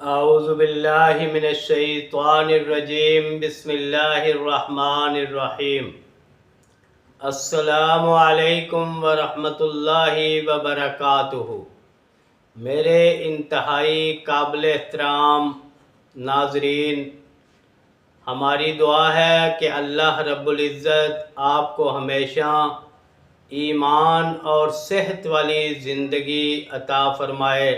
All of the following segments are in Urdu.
اعوذ باللہ من الشیطان الرجیم بسم اللہ الرحمن الرحیم السلام علیکم ورحمۃ اللہ وبرکاتہ۔ میرے انتہائی قابل احترام ناظرین، ہماری دعا ہے کہ اللہ رب العزت آپ کو ہمیشہ ایمان اور صحت والی زندگی عطا فرمائے۔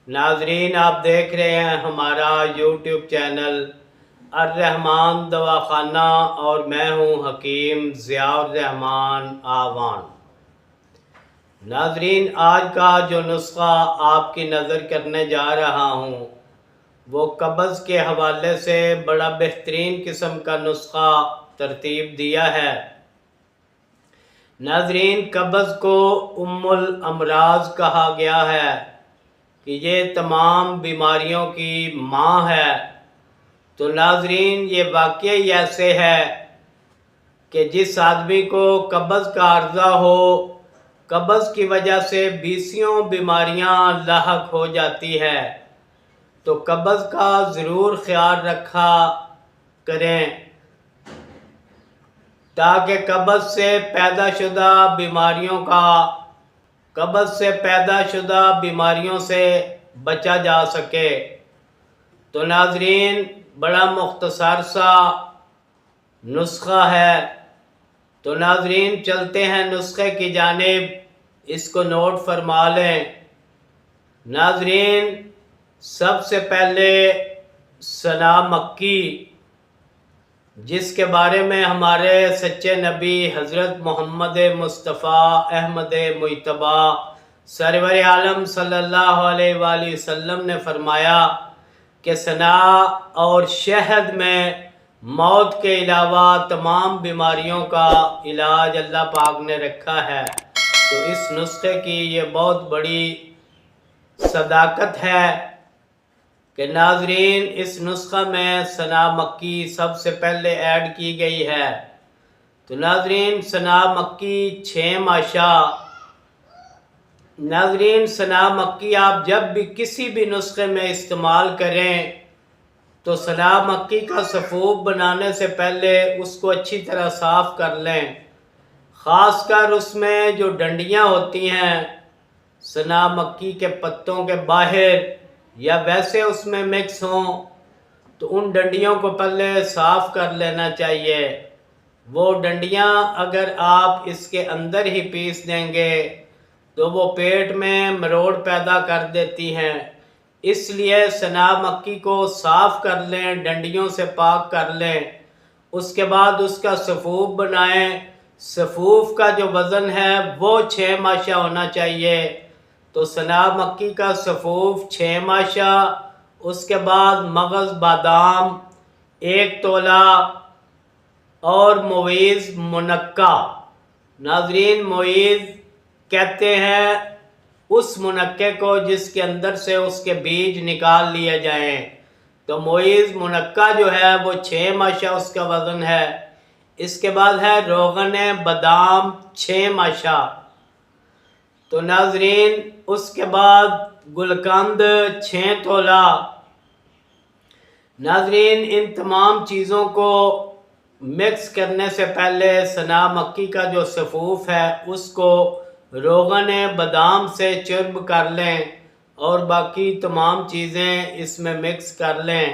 ناظرین، آپ دیکھ رہے ہیں ہمارا یوٹیوب چینل الرحمان دواخانہ اور میں ہوں حکیم ضیاء الرحمان آوان۔ ناظرین، آج کا جو نسخہ آپ کی نظر کرنے جا رہا ہوں وہ قبض کے حوالے سے بڑا بہترین قسم کا نسخہ ترتیب دیا ہے۔ ناظرین، قبض کو ام الامراض کہا گیا ہے کہ یہ تمام بیماریوں کی ماں ہے۔ تو ناظرین، یہ واقعی ایسے ہے کہ جس آدمی کو قبض کا عارضہ ہو، قبض کی وجہ سے بیسیوں بیماریاں لاحق ہو جاتی ہے، تو قبض کا ضرور خیال رکھا کریں تاکہ قبض سے پیدا شدہ بیماریوں سے بچا جا سکے۔ تو ناظرین، بڑا مختصر سا نسخہ ہے۔ تو ناظرین، چلتے ہیں نسخے کی جانب، اس کو نوٹ فرما لیں۔ ناظرین، سب سے پہلے ثنا مکی، جس کے بارے میں ہمارے سچے نبی حضرت محمد مصطفیٰ احمد مجتبیٰ سرور عالم صلی اللہ علیہ وآلہ وسلم نے فرمایا کہ ثنا اور شہد میں موت کے علاوہ تمام بیماریوں کا علاج اللہ پاک نے رکھا ہے۔ تو اس نسخے کی یہ بہت بڑی صداقت ہے کہ ناظرین، اس نسخہ میں ثنا مکی سب سے پہلے ایڈ کی گئی ہے۔ تو ناظرین، ثنا مکی 6 ماشا۔ ناظرین، ثنا مکی آپ جب بھی کسی بھی نسخے میں استعمال کریں تو ثنا مکی کا سفوف بنانے سے پہلے اس کو اچھی طرح صاف کر لیں، خاص کر اس میں جو ڈنڈیاں ہوتی ہیں ثنا مکی کے پتوں کے باہر یا ویسے اس میں مکس ہوں، تو ان ڈنڈیوں کو پہلے صاف کر لینا چاہیے۔ وہ ڈنڈیاں اگر آپ اس کے اندر ہی پیس دیں گے تو وہ پیٹ میں مروڑ پیدا کر دیتی ہیں، اس لیے ثنا مکی کو صاف کر لیں، ڈنڈیوں سے پاک کر لیں، اس کے بعد اس کا سفوف بنائیں۔ سفوف کا جو وزن ہے وہ 6 ماشا ہونا چاہیے۔ تو ثنا مکی کا سفوف 6 ماشا، اس کے بعد مغز بادام 1 تولہ اور مویز منقع۔ ناظرین، مویز کہتے ہیں اس منقع کو جس کے اندر سے اس کے بیج نکال لیے جائیں۔ تو مویز منقع جو ہے وہ 6 ماشا اس کا وزن ہے۔ اس کے بعد ہے روغن بادام 6 ماشا۔ تو ناظرین، اس کے بعد گلقند 6 تولہ۔ ناظرین، ان تمام چیزوں کو مکس کرنے سے پہلے ثنا مکی کا جو سفوف ہے اس کو روغن بادام سے چرب کر لیں اور باقی تمام چیزیں اس میں مکس کر لیں،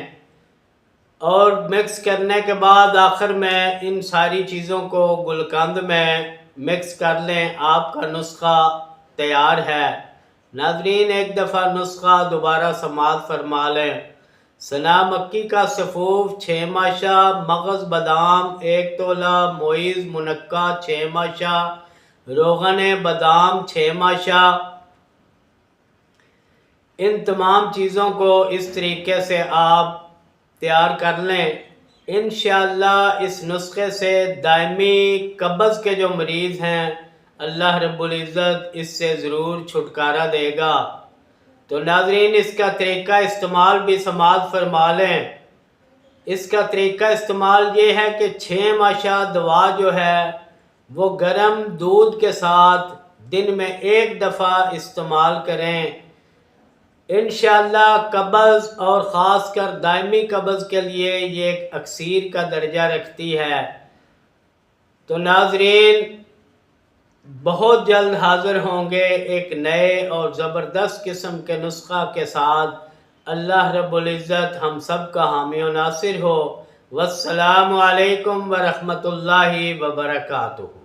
اور مکس کرنے کے بعد آخر میں ان ساری چیزوں کو گلقند میں مکس کر لیں۔ آپ کا نسخہ تیار ہے۔ ناظرین، ایک دفعہ نسخہ دوبارہ سماعت فرما لیں۔ ثنا مکی کا سفوف 6 ماشا، مغز بادام 1 تولہ، مویز منقع 6 ماشا، روغن بادام 6 ماشا۔ ان تمام چیزوں کو اس طریقے سے آپ تیار کر لیں۔ انشاءاللہ اس نسخے سے دائمی قبض کے جو مریض ہیں اللہ رب العزت اس سے ضرور چھٹکارا دے گا۔ تو ناظرین، اس کا طریقہ استعمال بھی سماعت فرما لیں۔ اس کا طریقہ استعمال یہ ہے کہ 6 ماشا دوا جو ہے وہ گرم دودھ کے ساتھ دن میں 1 دفعہ استعمال کریں۔ انشاءاللہ قبض اور خاص کر دائمی قبض کے لیے یہ ایک اکسیر کا درجہ رکھتی ہے۔ تو ناظرین بہت جلد حاضر ہوں گے ایک نئے اور زبردست قسم کے نسخہ کے ساتھ۔ اللہ رب العزت ہم سب کا حامی و ناصر ہو۔ والسلام علیکم ورحمۃ اللہ وبرکاتہ۔